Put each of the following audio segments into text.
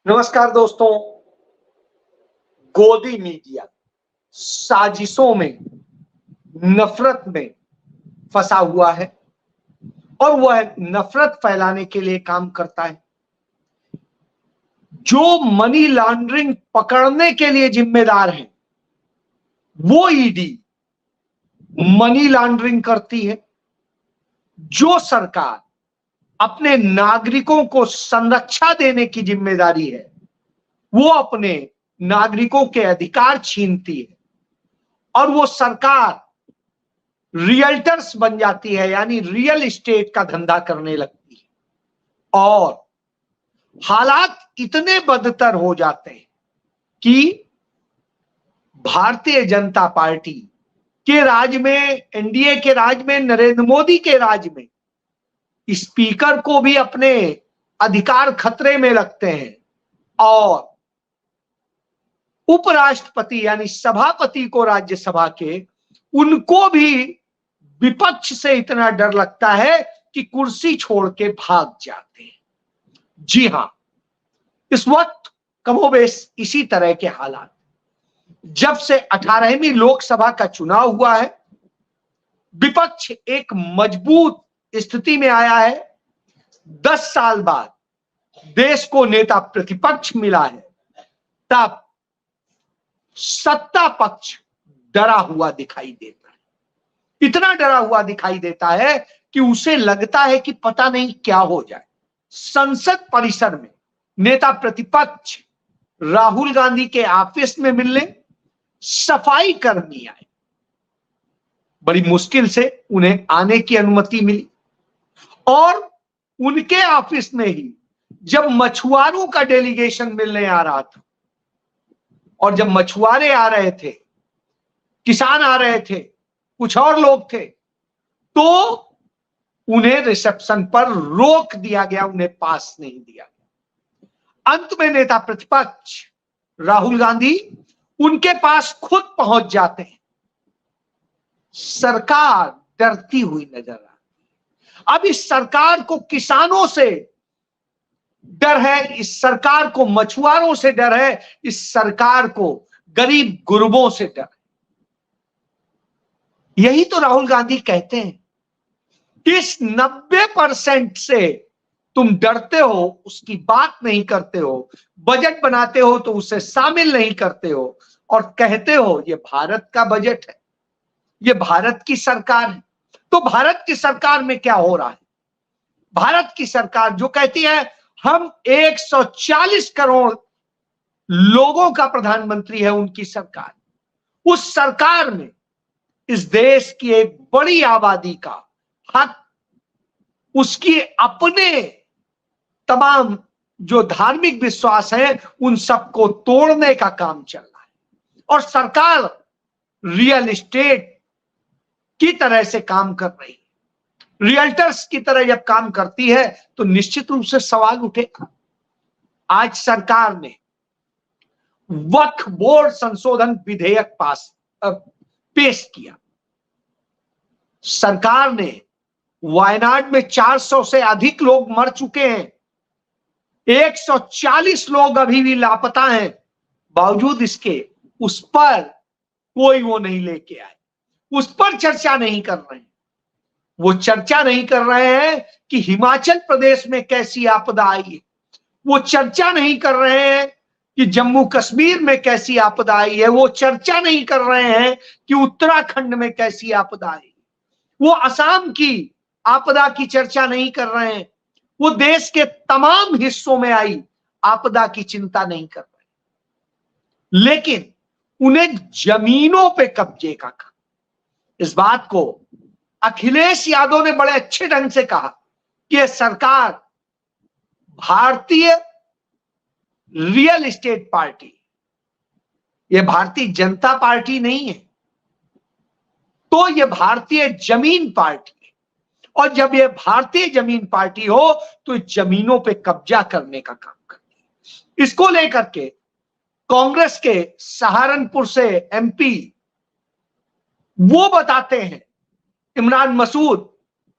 नमस्कार दोस्तों। गोदी मीडिया साजिशों में, नफरत में फंसा हुआ है और वह नफरत फैलाने के लिए काम करता है। जो मनी लॉन्ड्रिंग पकड़ने के लिए जिम्मेदार है वो ईडी मनी लॉन्ड्रिंग करती है। जो सरकार अपने नागरिकों को संरक्षा देने की जिम्मेदारी है वो अपने नागरिकों के अधिकार छीनती है और वो सरकार रियल्टर्स बन जाती है, यानी रियल एस्टेट का धंधा करने लगती है। और हालात इतने बदतर हो जाते हैं कि भारतीय जनता पार्टी के राज में, एनडीए के राज में, नरेंद्र मोदी के राज में स्पीकर को भी अपने अधिकार खतरे में लगते हैं और उपराष्ट्रपति यानी सभापति को राज्यसभा के, उनको भी विपक्ष से इतना डर लगता है कि कुर्सी छोड़ के भाग जाते हैं। जी हां, इस वक्त कमोबेश इसी तरह के हालात। जब से 18वीं लोकसभा का चुनाव हुआ है, विपक्ष एक मजबूत स्थिति में आया है। 10 साल बाद देश को नेता प्रतिपक्ष मिला है, तब सत्ता पक्ष डरा हुआ दिखाई देता है। इतना डरा हुआ दिखाई देता है कि उसे लगता है कि पता नहीं क्या हो जाए। संसद परिसर में नेता प्रतिपक्ष राहुल गांधी के ऑफिस में मिलने सफाई कर्मी आए। बड़ी मुश्किल से उन्हें आने की अनुमति मिली और उनके ऑफिस में ही जब मछुआरों का डेलीगेशन मिलने आ रहा था और जब मछुआरे आ रहे थे, किसान आ रहे थे, कुछ और लोग थे, तो उन्हें रिसेप्शन पर रोक दिया गया, उन्हें पास नहीं दिया गया। अंत में नेता प्रतिपक्ष राहुल गांधी उनके पास खुद पहुंच जाते हैं। सरकार डरती हुई नजर आती है। अब इस सरकार को किसानों से डर है, इस सरकार को मछुआरों से डर है, इस सरकार को गरीब गुरबों से डर है। यही तो राहुल गांधी कहते हैं कि इस 90% से तुम डरते हो, उसकी बात नहीं करते हो, बजट बनाते हो तो उसे शामिल नहीं करते हो और कहते हो ये भारत का बजट है, ये भारत की सरकार है। तो भारत की सरकार में क्या हो रहा है? भारत की सरकार जो कहती है हम 140 करोड़ लोगों का प्रधानमंत्री है, उनकी सरकार, उस सरकार में इस देश की एक बड़ी आबादी का हक, उसकी अपने तमाम जो धार्मिक विश्वास है उन सबको तोड़ने का काम चल रहा है। और सरकार रियल एस्टेट की तरह से काम कर रही है, रियल्टर्स की तरह जब काम करती है तो निश्चित रूप से सवाल उठेगा। आज सरकार ने वक्फ बोर्ड संशोधन विधेयक पेश किया। सरकार ने वायनाड में 400 से अधिक लोग मर चुके हैं, 140 लोग अभी भी लापता हैं, बावजूद इसके उस पर कोई वो नहीं लेके आए, उस पर चर्चा नहीं कर रहे हैं। वो चर्चा नहीं कर रहे हैं कि हिमाचल प्रदेश में कैसी आपदा आई है, वो चर्चा नहीं कर रहे हैं कि जम्मू कश्मीर में कैसी आपदा आई है, वो चर्चा नहीं कर रहे हैं कि उत्तराखंड में कैसी आपदा आई, वो असम की आपदा की चर्चा नहीं कर रहे हैं, वो देश के तमाम हिस्सों में आई आपदा की चिंता नहीं कर रहे। लेकिन उन्हें जमीनों पे कब्जे का काम, इस बात को अखिलेश यादव ने बड़े अच्छे ढंग से कहा कि यह सरकार भारतीय रियल एस्टेट पार्टी, यह भारतीय जनता पार्टी नहीं है, तो यह भारतीय जमीन पार्टी है। और जब यह भारतीय जमीन पार्टी हो तो जमीनों पे कब्जा करने का काम करती है। इसको लेकर के कांग्रेस के सहारनपुर से एमपी वो बताते हैं, इमरान मसूद,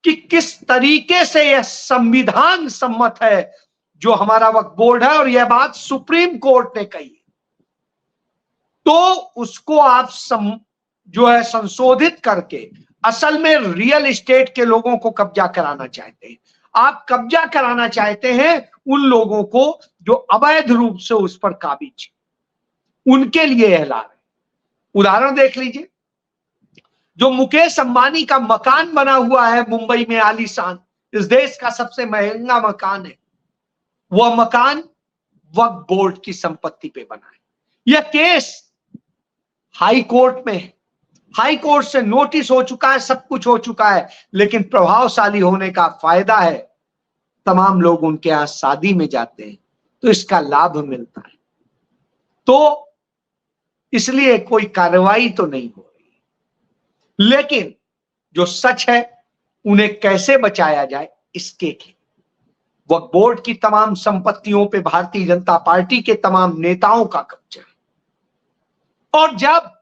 कि किस तरीके से यह संविधान सम्मत है जो हमारा वक्फ बोर्ड है, और यह बात सुप्रीम कोर्ट ने कही, तो उसको आप जो है संशोधित करके असल में रियल एस्टेट के लोगों को कब्जा कराना चाहते हैं। आप कब्जा कराना चाहते हैं उन लोगों को जो अवैध रूप से उस पर काबिज, उनके लिए ऐलान है। उदाहरण देख लीजिए, जो मुकेश अंबानी का मकान बना हुआ है मुंबई में आलीशान, इस देश का सबसे महंगा मकान है, वह मकान वक्फ बोर्ड की संपत्ति पे बना है। यह केस हाई कोर्ट में है, हाई कोर्ट से नोटिस हो चुका है, सब कुछ हो चुका है, लेकिन प्रभावशाली होने का फायदा है, तमाम लोग उनके यहां शादी में जाते हैं तो इसका लाभ मिलता है, तो इसलिए कोई कार्रवाई तो नहीं हो रही। लेकिन जो सच है उन्हें कैसे बचाया जाए इसके लिए वक्फ बोर्ड की तमाम संपत्तियों पे भारतीय जनता पार्टी के तमाम नेताओं का कब्जा है। और जब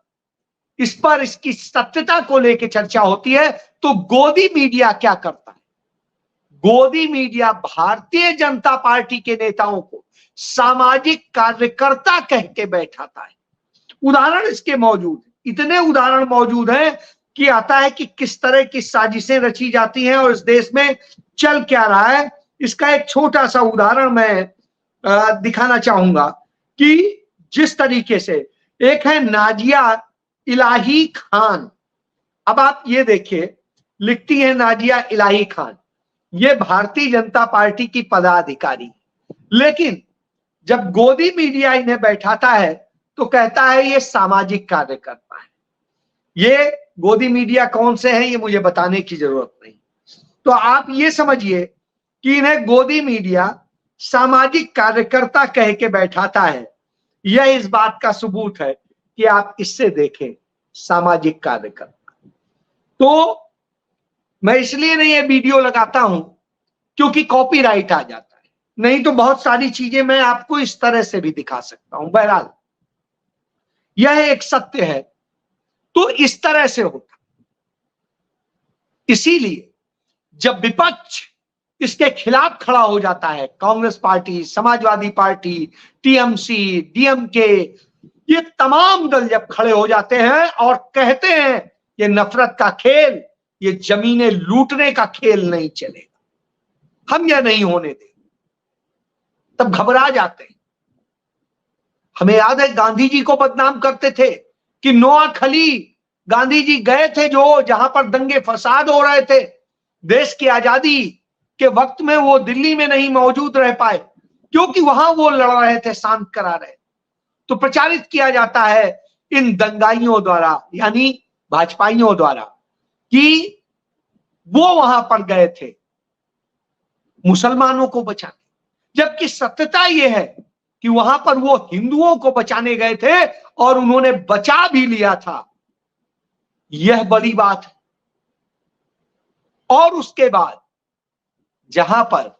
इस पर इसकी सत्यता को लेकर चर्चा होती है तो गोदी मीडिया क्या करता है? गोदी मीडिया भारतीय जनता पार्टी के नेताओं को सामाजिक कार्यकर्ता कह के बैठाता है। उदाहरण इसके मौजूद, इतने उदाहरण मौजूद हैं कि आता है कि किस तरह की साजिशें रची जाती हैं और इस देश में चल क्या रहा है। इसका एक छोटा सा उदाहरण मैं दिखाना चाहूंगा कि जिस तरीके से, एक है नाजिया इलाही खान। अब आप ये देखिए, लिखती है नाजिया इलाही खान, ये भारतीय जनता पार्टी की पदाधिकारी, लेकिन जब गोदी मीडिया इन्हें बैठाता है तो कहता है ये सामाजिक कार्यकर्ता है। ये गोदी मीडिया कौन से हैं ये मुझे बताने की जरूरत नहीं। तो आप ये समझिए कि इन्हें गोदी मीडिया सामाजिक कार्यकर्ता कह के बैठाता है। यह इस बात का सबूत है कि आप इससे देखें सामाजिक कार्यकर्ता। तो मैं इसलिए नहीं ये वीडियो लगाता हूं क्योंकि कॉपीराइट आ जाता है, नहीं तो बहुत सारी चीजें मैं आपको इस तरह से भी दिखा सकता हूं। बहरहाल यह एक सत्य है, तो इस तरह से होता। इसीलिए जब विपक्ष इसके खिलाफ खड़ा हो जाता है, Congress party, Samajwadi party, TMC, DMK, ये तमाम दल जब खड़े हो जाते हैं और कहते हैं ये नफरत का खेल, ये जमीनें लूटने का खेल नहीं चलेगा, हम यह नहीं होने देंगे, तब घबरा जाते हैं। हमें याद है गांधी जी को बदनाम करते थे कि नोआखली गांधी जी गए थे जो जहां पर दंगे फसाद हो रहे थे, देश की आजादी के वक्त में वो दिल्ली में नहीं मौजूद रह पाए क्योंकि वहां वो लड़ रहे थे, शांत करा रहे। तो प्रचारित किया जाता है इन दंगाइयों द्वारा, यानी भाजपाइयों द्वारा, कि वो वहां पर गए थे मुसलमानों को बचाने, जबकि सत्यता यह है कि वहां पर वो हिंदुओं को बचाने गए थे और उन्होंने बचा भी लिया था। यह बड़ी बात है। और उसके बाद जहां पर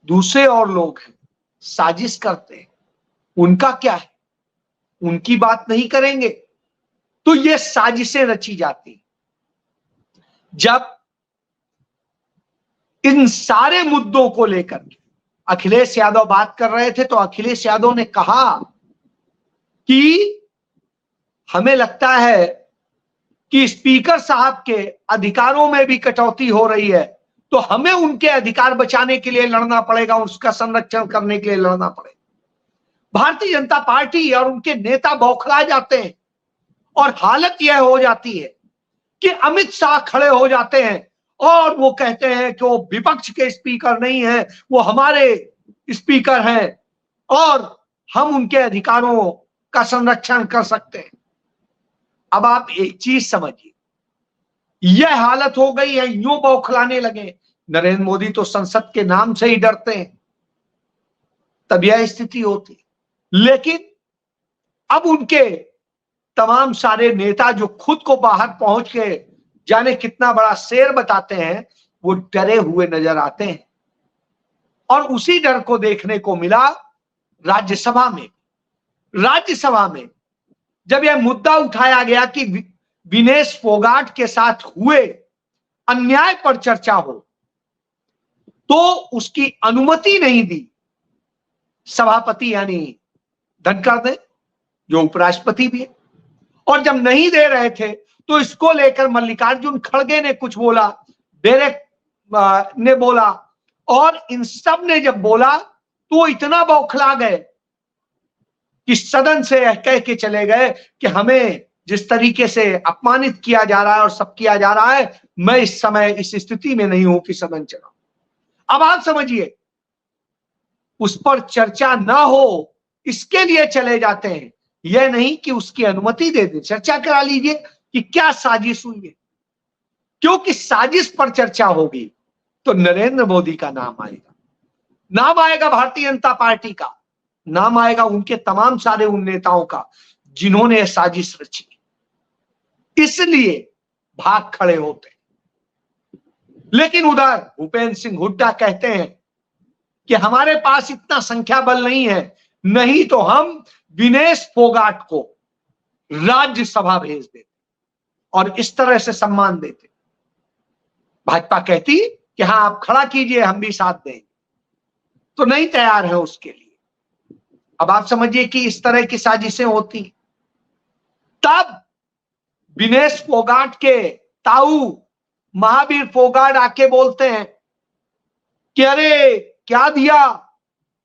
दूसरे और लोग हैं, साजिश करते हैं, उनका क्या है? उनकी बात नहीं करेंगे। तो ये साजिशें रची जाती। जब इन सारे मुद्दों को लेकर अखिलेश यादव बात कर रहे थे तो अखिलेश यादव ने कहा कि हमें लगता है कि स्पीकर साहब के अधिकारों में भी कटौती हो रही है, तो हमें उनके अधिकार बचाने के लिए लड़ना पड़ेगा, उसका संरक्षण करने के लिए लड़ना पड़ेगा। भारतीय जनता पार्टी और उनके नेता बौखला जाते हैं और हालत यह हो जाती है कि अमित शाह खड़े हो जाते हैं और वो कहते हैं कि वो विपक्ष के स्पीकर नहीं है, वो हमारे स्पीकर हैं और हम उनके अधिकारों का संरक्षण कर सकते हैं। अब आप एक चीज समझिए, यह हालत हो गई है, यूं बौखलाने लगे। नरेंद्र मोदी तो संसद के नाम से ही डरते हैं, तब यह स्थिति होती। लेकिन अब उनके तमाम सारे नेता जो खुद को बाहर पहुंच के जाने कितना बड़ा शेर बताते हैं, वो डरे हुए नजर आते हैं। और उसी डर को देखने को मिला राज्यसभा में। राज्यसभा में जब यह मुद्दा उठाया गया कि विनेश फोगाट के साथ हुए अन्याय पर चर्चा हो, तो उसकी अनुमति नहीं दी सभापति यानी धनखड़ ने, जो उपराष्ट्रपति भी है। और जब नहीं दे रहे थे तो इसको लेकर मल्लिकार्जुन खड़गे ने कुछ बोला, डेरेक ने बोला, और इन सब ने जब बोला तो इतना बौखला गए कि सदन से कह के चले गए कि हमें जिस तरीके से अपमानित किया जा रहा है और सब किया जा रहा है, मैं इस समय इस स्थिति में नहीं हूं कि सदन चलाऊं। अब आप समझिए, उस पर चर्चा ना हो इसके लिए चले जाते हैं, यह नहीं कि उसकी अनुमति दे दें। चर्चा करा लीजिए कि क्या साजिश हुई है, क्योंकि साजिश पर चर्चा होगी तो नरेंद्र मोदी का नाम आएगा, नाम आएगा भारतीय जनता पार्टी का, नाम आएगा उनके तमाम सारे उन नेताओं का जिन्होंने यह साजिश रची। इसलिए भाग खड़े होते हैं। लेकिन उधर भूपेंद्र सिंह हुड्डा कहते हैं कि हमारे पास इतना संख्या बल नहीं है, नहीं तो हम विनेश फोगाट को राज्यसभा भेज देते और इस तरह से सम्मान देते। भाजपा कहती कि हाँ आप खड़ा कीजिए, हम भी साथ देंगे, तो नहीं तैयार है उसके लिए। अब आप समझिए कि इस तरह की साजिशें होती। तब विनेश फोगाट के ताऊ महावीर फोगाट आके बोलते हैं कि अरे क्या दिया,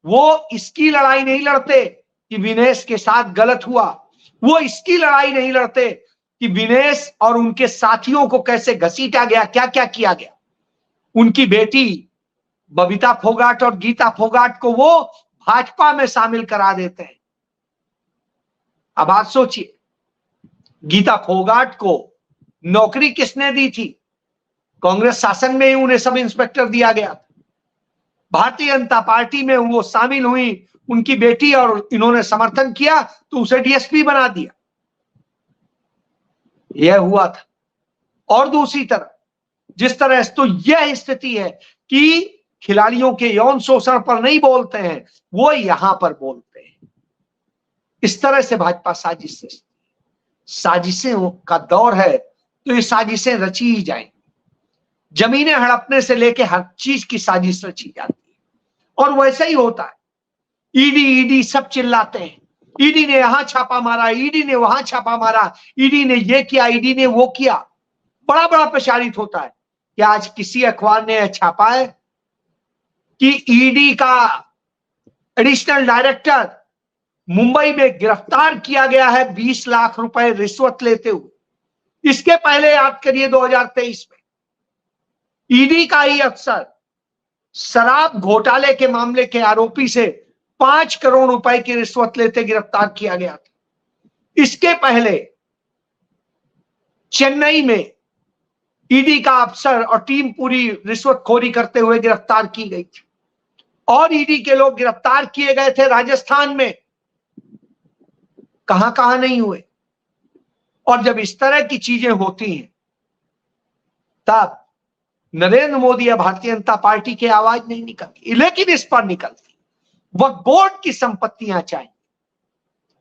वो इसकी लड़ाई नहीं लड़ते कि विनेश के साथ गलत हुआ, वो इसकी लड़ाई नहीं लड़ते कि विनेश और उनके साथियों को कैसे घसीटा गया, क्या क्या किया गया। उनकी बेटी बबीता फोगाट और गीता फोगाट को वो भाजपा में शामिल करा देते हैं। अब आप सोचिए, गीता फोगाट को नौकरी किसने दी थी? कांग्रेस शासन में ही उन्हें सब इंस्पेक्टर दिया गया था। भारतीय जनता पार्टी में वो शामिल हुई, उनकी बेटी, और इन्होंने समर्थन किया तो उसे डीएसपी बना दिया। यह हुआ था। और दूसरी तरफ जिस तरह से, तो यह स्थिति है कि खिलाड़ियों के यौन शोषण पर नहीं बोलते हैं, वो यहां पर बोलते हैं। इस तरह से भाजपा साजिशें का दौर है, तो ये साजिशें रची ही जाएंगी। जमीनें हड़पने से लेके हर चीज की साजिश रची जाती है, और वैसा ही होता है। ईडी सब चिल्लाते हैं, ईडी ने यहां छापा मारा, ईडी ने वहां छापा मारा, ईडी ने ये किया, ईडी ने वो किया, बड़ा बड़ा प्रचारित होता है। कि आज किसी अखबार ने छापा है कि ईडी का एडिशनल डायरेक्टर मुंबई में गिरफ्तार किया गया है 20 लाख रुपए रिश्वत लेते हुए। इसके पहले याद करिए 2023 में ईडी का ही अफसर शराब घोटाले के मामले के आरोपी से 5 करोड़ रुपए की रिश्वत लेते गिरफ्तार किया गया था। इसके पहले चेन्नई में ईडी का अफसर और टीम पूरी रिश्वतखोरी करते हुए गिरफ्तार की गई थी, और ईडी के लोग गिरफ्तार किए गए थे राजस्थान में, कहां कहां नहीं हुए। और जब इस तरह की चीजें होती हैं, तब नरेंद्र मोदी या भारतीय जनता पार्टी की आवाज नहीं निकलती, लेकिन इस पर निकलती। वक्फ बोर्ड की संपत्तियां चाहिए,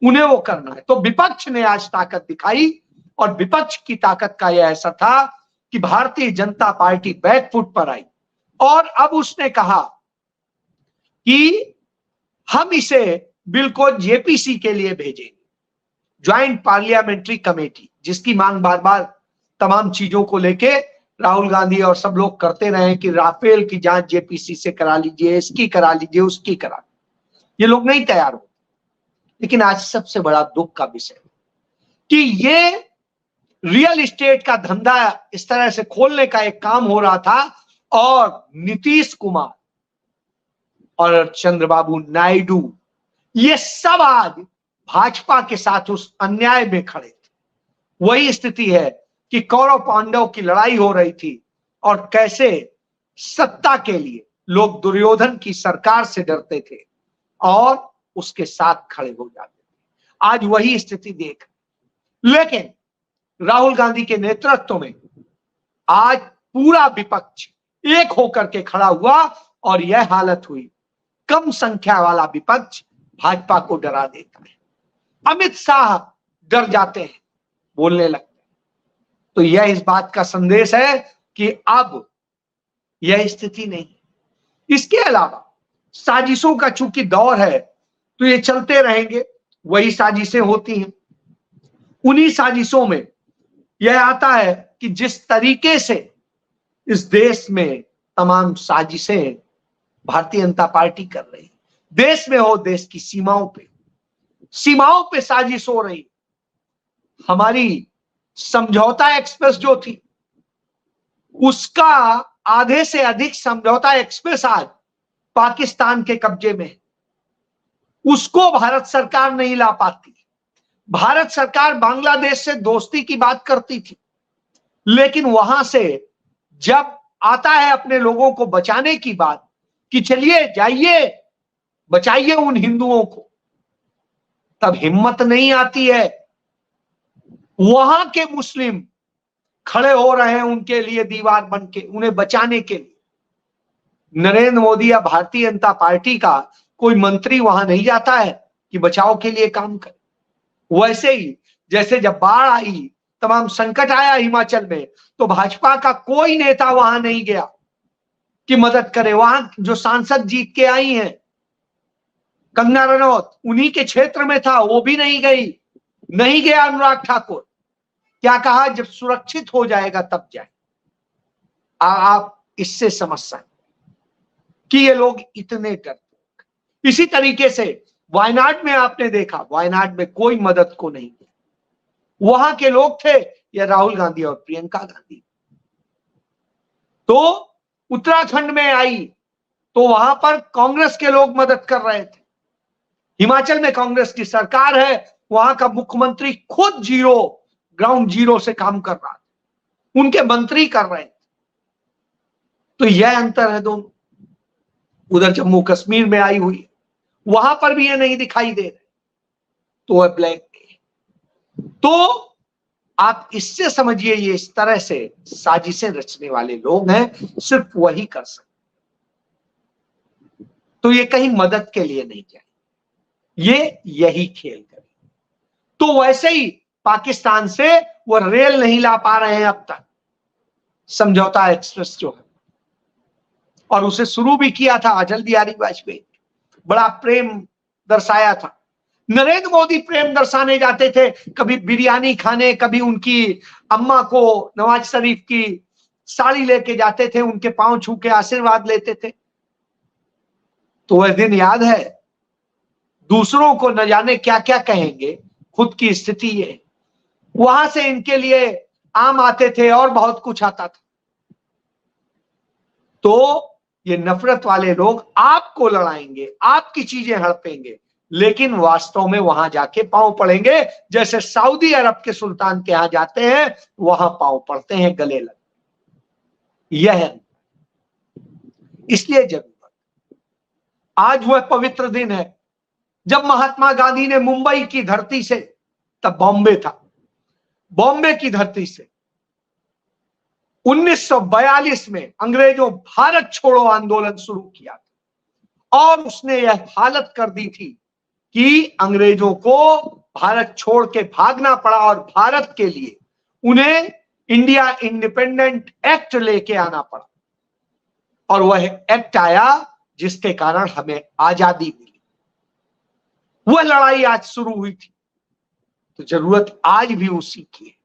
उन्हें वो करना है। तो विपक्ष ने आज ताकत दिखाई, और विपक्ष की ताकत का यह असर था कि भारतीय जनता पार्टी बैकफुट पर आई, और अब उसने कहा कि हम इसे बिल को जेपीसी के लिए भेजेंगे, ज्वाइंट पार्लियामेंट्री कमेटी, जिसकी मांग बार बार तमाम चीजों को लेके राहुल गांधी और सब लोग करते रहे कि राफेल की जांच जेपीसी से करा लीजिए, इसकी करा लीजिए, उसकी करा लीजिए। ये लोग नहीं तैयार हो। लेकिन आज सबसे बड़ा दुख का विषय कि ये रियल एस्टेट का धंधा इस तरह से खोलने का एक काम हो रहा था, और नीतीश कुमार और चंद्रबाबू नायडू ये सब आज भाजपा के साथ उस अन्याय में खड़े थे। वही स्थिति है कि कौरव पांडव की लड़ाई हो रही थी, और कैसे सत्ता के लिए लोग दुर्योधन की सरकार से डरते थे और उसके साथ खड़े हो जाते थे। आज वही स्थिति देख, लेकिन राहुल गांधी के नेतृत्व में आज पूरा विपक्ष एक होकर के खड़ा हुआ, और यह हालत हुई। कम संख्या वाला विपक्ष भाजपा को डरा देता है। अमित शाह डर जाते हैं, बोलने लगते हैं। तो यह इस बात का संदेश है कि अब यह स्थिति नहीं। इसके अलावा साजिशों का चूंकि दौर है तो ये चलते रहेंगे, वही साजिशें होती हैं। उन्हीं साजिशों में यह आता है कि जिस तरीके से इस देश में तमाम साजिशें भारतीय जनता पार्टी कर रही है, देश में हो, देश की सीमाओं पे साजिश हो रही। हमारी समझौता एक्सप्रेस जो थी, उसका आधे से अधिक समझौता एक्सप्रेस आज पाकिस्तान के कब्जे में, उसको भारत सरकार नहीं ला पाती। भारत सरकार बांग्लादेश से दोस्ती की बात करती थी, लेकिन वहां से जब आता है अपने लोगों को बचाने की बात कि चलिए जाइए बचाइए उन हिंदुओं को, तब हिम्मत नहीं आती है। वहां के मुस्लिम खड़े हो रहे हैं उनके लिए दीवार बन के, उन्हें बचाने के लिए। नरेंद्र मोदी या भारतीय जनता पार्टी का कोई मंत्री वहां नहीं जाता है कि बचाव के लिए काम करे। वैसे ही जैसे जब बाढ़ आई, तमाम संकट आया हिमाचल में, तो भाजपा का कोई नेता वहां नहीं गया कि मदद करे। वहां जो सांसद जीत के आई हैं कंगना रनौत, उन्हीं के क्षेत्र में था, वो भी नहीं गई, नहीं गया अनुराग ठाकुर। क्या कहा, जब सुरक्षित हो जाएगा तब जाए। आप इससे समझ सकते कि ये लोग इतने डरते। इसी तरीके से वायनाड में आपने देखा, वायनाड में कोई मदद को नहीं किया। वहां के लोग थे या राहुल गांधी और प्रियंका गांधी। तो उत्तराखंड में आई तो वहां पर कांग्रेस के लोग मदद कर रहे थे। हिमाचल में कांग्रेस की सरकार है, वहां का मुख्यमंत्री खुद ग्राउंड जीरो से काम कर रहा था, उनके मंत्री कर रहे थे। तो यह अंतर है दोनों। उधर जम्मू कश्मीर में आई हुई, वहां पर भी ये नहीं दिखाई दे रहे, तो वह ब्लैक है। तो आप इससे समझिए ये इस तरह से साजिशें रचने वाले लोग हैं, सिर्फ वही कर सकते। तो ये कहीं मदद के लिए नहीं जाए, ये यही खेल करे। तो वैसे ही पाकिस्तान से वो रेल नहीं ला पा रहे हैं अब तक, समझौता एक्सप्रेस जो है, और उसे शुरू भी किया था अटल बिहारी वाजपेयी, बड़ा प्रेम दर्शाया था। नरेंद्र मोदी प्रेम दर्शाने जाते थे, कभी बिरयानी खाने, कभी उनकी अम्मा को नवाज शरीफ की साड़ी लेके जाते थे, उनके पांव छू के आशीर्वाद लेते थे। तो वह दिन याद है, दूसरों को न जाने क्या क्या कहेंगे, खुद की स्थिति है। वहां से इनके लिए आम आते थे और बहुत कुछ आता था। तो ये नफरत वाले लोग आपको लड़ाएंगे, आपकी चीजें हड़पेंगे, लेकिन वास्तव में वहां जाके पांव पड़ेंगे, जैसे सऊदी अरब के सुल्तान के यहां जाते हैं, वहां पांव पड़ते हैं, गले लग। यह है इसलिए जरूरत। आज वह पवित्र दिन है जब महात्मा गांधी ने मुंबई की धरती से, तब बॉम्बे था, बॉम्बे की धरती से 1942 में अंग्रेजों भारत छोड़ो आंदोलन शुरू किया था, और उसने यह हालत कर दी थी कि अंग्रेजों को भारत छोड़ के भागना पड़ा, और भारत के लिए उन्हें इंडिया इंडिपेंडेंट एक्ट लेके आना पड़ा। और वह एक्ट आया जिसके कारण हमें आजादी मिली। वह लड़ाई आज शुरू हुई थी, तो जरूरत आज भी उसी की है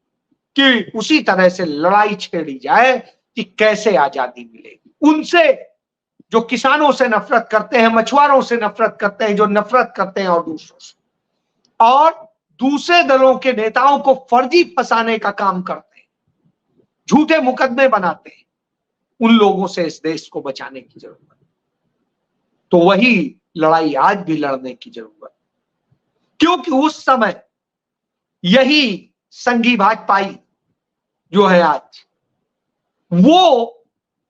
कि उसी तरह से लड़ाई छेड़ी जाए कि कैसे आजादी मिलेगी। उनसे जो किसानों से नफरत करते हैं, मछुआरों से नफरत करते हैं, जो नफरत करते हैं और दूसरों से, और दूसरे दलों के नेताओं को फर्जी फंसाने का काम करते हैं, झूठे मुकदमे बनाते हैं, उन लोगों से इस देश को बचाने की जरूरत है। तो वही लड़ाई आज भी लड़ने की जरूरत है, क्योंकि उस समय यही संघी भाजपाई जो है आज, वो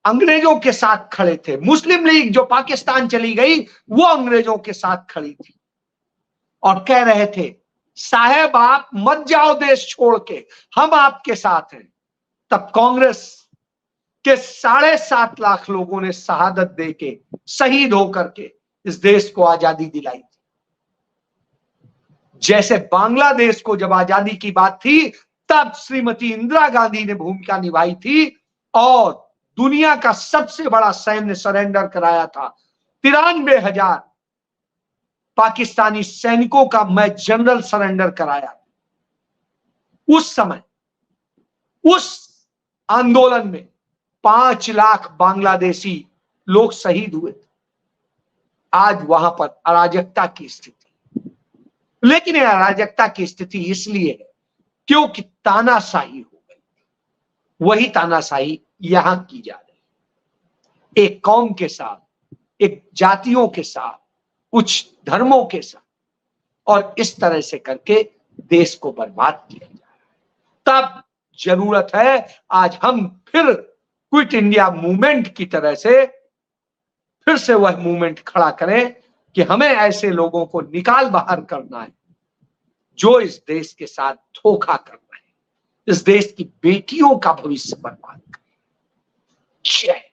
अंग्रेजों के साथ खड़े थे। मुस्लिम लीग जो पाकिस्तान चली गई, वो अंग्रेजों के साथ खड़ी थी और कह रहे थे, साहब आप मत जाओ देश छोड़ के, हम आपके साथ हैं। तब कांग्रेस के 7.5 लाख लोगों ने शहादत देके, शहीद होकर के इस देश को आजादी दिलाई थी। जैसे बांग्लादेश को जब आजादी की बात थी, तब श्रीमती इंदिरा गांधी ने भूमिका निभाई थी, और दुनिया का सबसे बड़ा सैन्य सरेंडर कराया था। 93,000 पाकिस्तानी सैनिकों का मैं जनरल सरेंडर कराया। उस समय उस आंदोलन में 5 लाख बांग्लादेशी लोग शहीद हुए थे। आज वहां पर अराजकता की स्थिति, लेकिन यह अराजकता की स्थिति इसलिए है क्योंकि तानाशाही हो गई। वही तानाशाही यहां की जा रही, एक कौम के साथ, एक जातियों के साथ, कुछ धर्मों के साथ, और इस तरह से करके देश को बर्बाद किया जा रहा है। तब जरूरत है आज हम फिर क्विट इंडिया मूवमेंट की तरह से फिर से वह मूवमेंट खड़ा करें कि हमें ऐसे लोगों को निकाल बाहर करना है जो इस देश के साथ धोखा कर रहे हैं, इस देश की बेटियों का भविष्य बर्बाद करें। जय